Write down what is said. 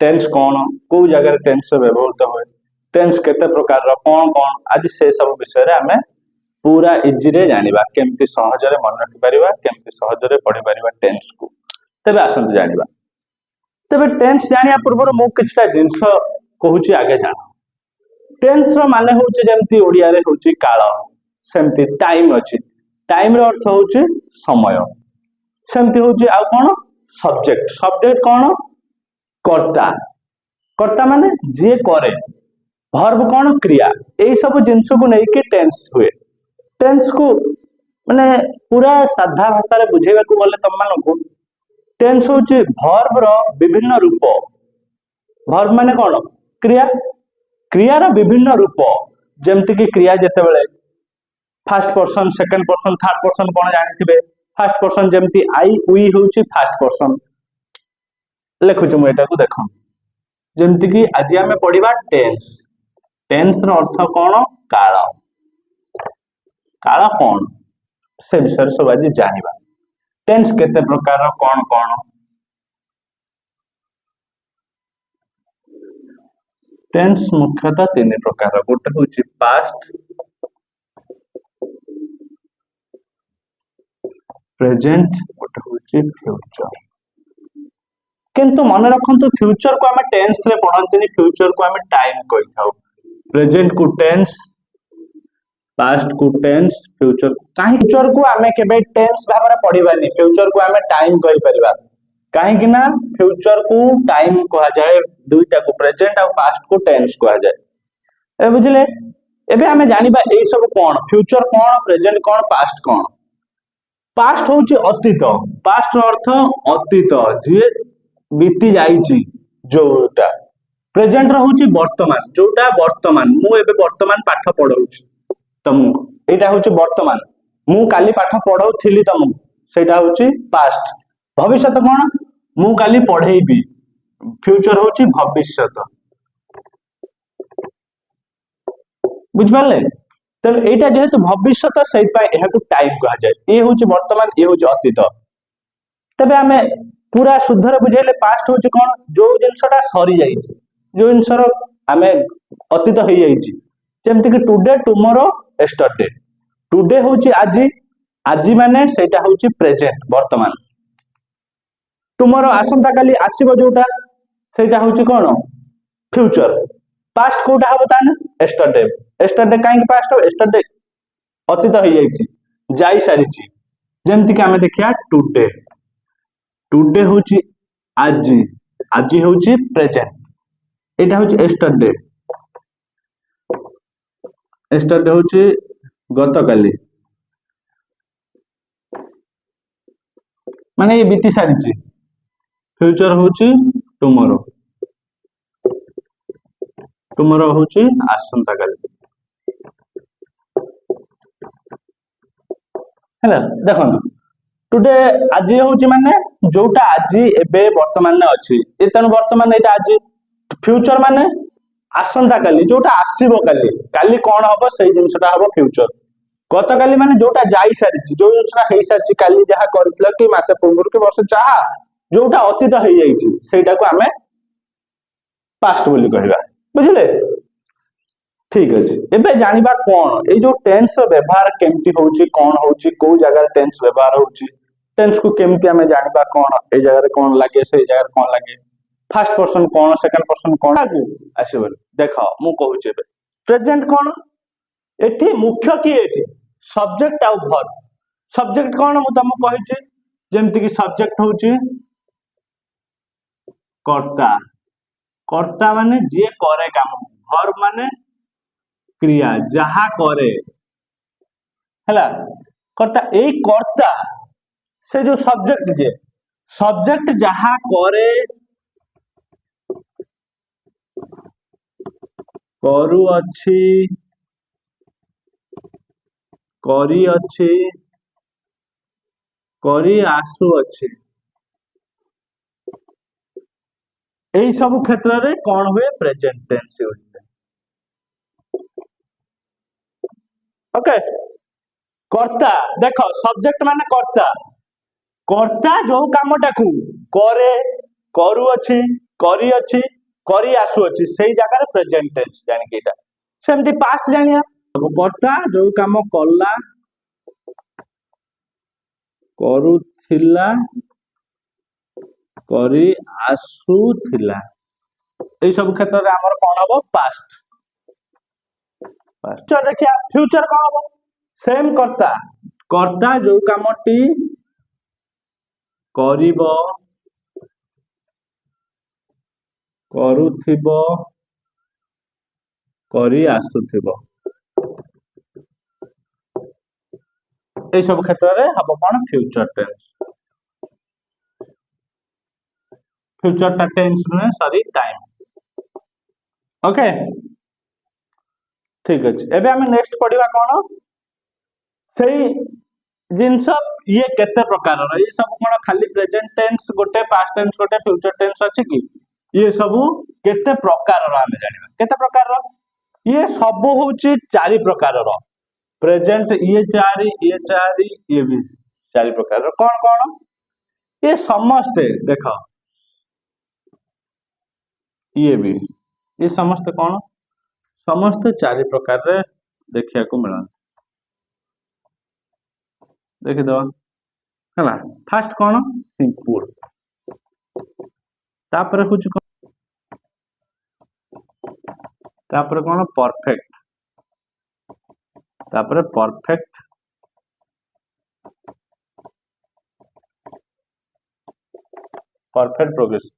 tense कौन को जगह टेन्स व्यवहृत हुए टेन्स केते प्रकार कौन कौन आज से सब विषय रे हमें पूरा इजी रे जानिबा केमती सहज रे मन रखि परिबा केमती सहज रे पढ़ी परिबा टेन्स को तबे आसंत जानिबा तबे टेन्स जानिया पूर्व मु किछटा जिंस कहूची आगे जान टेन्स रो माने होची जेमती ओडिया रे होची काल सेमती टाइम अछि टाइम रो अर्थ होची समय सेमती होची आ कोन सब्जेक्ट सब्जेक्ट कोन कर्ता कर्ता माने जे करे वर्ब कोन क्रिया एई सब जिंस को नै के टेन्स हुए टेन्स को माने पूरा साधा भाषा रे बुझेबा को बोले तम मानको टेन्स होची वर्ब रो विभिन्न रूप वर्ब माने कोन क्रिया क्रिया रो विभिन्न रूप जेमति कि क्रिया जते बेले first person second person third person कोन जानिथिबे फर्स्ट पर्सन जेमति आई वी होची फर्स्ट पर्सन लेखुछु म एटा को देखो जेमति कि आज हमें पढिबा टेन्स टेन्स रो अर्थ कोन काल काल कोन से विषय सब आज जानिबा टेन्स केते प्रकार कोन कोन टेन्स मुख्यतः तीन प्रकार गोटे होची पास्ट प्रेजेंट गोटे होची फ्यूचर किंतु मन रखंतु फ्यूचर को हमें टेन्स रे पढ़ंतनी फ्यूचर को हमें टाइम कहि थाउ प्रेजेंट को टेन्स पास्ट को टेन्स फ्यूचर काहे फ्यूचर को हमें केबे टेन्स भाबरे पढ़िबानी फ्यूचर को हमें टाइम कहि परिबा काहे कि ना फ्यूचर को टाइम कहा जाए दुईटा को प्रेजेंट और पास्ट को टेन्स कहा जाए ए बुझले एबे हमें जानिबा एई सब कोन फ्यूचर कोन प्रेजेंट कोन पास्ट कोन पास्ट होची अतीत पास्ट अर्थ अतीत जे बीती जाईची जोटा प्रेजेंट रहउची वर्तमान जोटा वर्तमान मु एबे वर्तमान पाठ पढौची तमु एटा होची वर्तमान मु काली पाठ पढौथिली तमु सेटा होची पास्ट भविष्यत कोन मु काली पढेइबी फ्यूचर होची भविष्यत बुझ पाले तब एटा जेहेतु भविष्यत सेहि पय एहा को टाइम कहा जाय ए होची वर्तमान ए होची अतीत तबे हमें पूरा शुद्धरे बुझेले पास्ट होची कोन जो जिंसटा सरी जाईची जो जिंसर हमें अतीत होई जाईची जेमति कि टुडे टुमारो यस्टरडे टुडे होची आजी आजी माने सेटा होची प्रेजेंट वर्तमान टुमारो आसंता काली आसीबो जोटा सेटा होची कोन फ्यूचर पास्ट कोटा हबो ताने यस्टरडे यस्टरडे काहे पास्ट हो यस्टरडे अतीत होई जाईची जाई सारीची जेमति कि हमें देखिया टुडे टुडे होची आजी आजी होची प्रेजेंट एटा होची यस्टरडे यस्टरडे होची गतकाली माने ये बीती सारीची फ्यूचर होची टुमारो टुमारो होची आसंता काली हैला देखो टुडे आज होची माने जोटा आज एबे वर्तमान में अछि एतन वर्तमान एटा आज फ्यूचर माने आसंता काली जोटा आसीबो काली काली कोन हबो सेही जिंसटा हबो फ्यूचर गतकाली माने जोटा जाई सारिछि जो जिंसटा हेई सारिछि काली जहा करथिला कि मासे पूर्व के वर्ष चाहा जोटा अतीत हेई जाईछि सेटा को हमें पास्ट बोली कहबा बुझले ठीक अछि एबे जानिबा कोन ए जो टेन्स व्यवहार केमती होउछि कोन होउछि को जगह टेन्स व्यवहार होउछि टेन्स को केमती हमें जानिबा कोन ए जगह रे कोन लागे से जगह रे कोन लागे फर्स्ट पर्सन कोन सेकंड पर्सन कोन आसीबो देखो मु कहूछि एबे प्रेजेंट कोन एठी मुख्य की एठी सब्जेक्ट आउ वर्ब सब्जेक्ट कोन मु तमु कहिछि जेमति कि सब्जेक्ट होउछि कर्ता कर्ता माने जे करे काम वर्ब माने क्रिया जहा करे हैला कर्ता एई कर्ता से जो सब्जेक्ट जहा करे करू अछि करी अछि करी आसु अछि एई सब क्षेत्र रे कोन हुए प्रेजेंट टेंस होइते ओके कर्ता देखो सब्जेक्ट माने कर्ता कर्ता जो कामटा को करे करू अछि करी अछि करी आसु अछि सेई जगह प्रेजेंट टेंस जानि कि एटा सेमती पास्ट जानिया सब कर्ता जो काम कला करूथिला करी आसुथिला ए सब क्षेत्र रे हमर कोन हबो पास्ट पास्ट देखिया फ्यूचर कोन हबो सेम कर्ता कर्ता जो कामटी करिबो करूथिबो करी आसुथिबो ए सब क्षेत्र रे हबो कोन फ्यूचर टेंस फ्यूचर टा टेंस नुहे सॉरी टाइम ओके ठीक अछि एबे हम नेक्स्ट पढिबा कोन सेई जिंस ये केते प्रकार रो ये सब कोन खाली प्रेजेंट टेंस गोटे पास्ट टेंस गोटे फ्यूचर टेंस अछि कि ये सब केते प्रकार रो हम जानिबा केते प्रकार रो ये सब होची चारि प्रकार रो प्रेजेंट ये भी चारि प्रकार रो कोन ये समस्ते देखो ये भी ये समस्त कोन समस्त चारि प्रकार रे देखिया को मिलन देखि दो हला फर्स्ट कोन सिंपल तापर कुछ तापर कोन परफेक्ट तापर परफेक्ट परफेक्ट प्रोग्रेस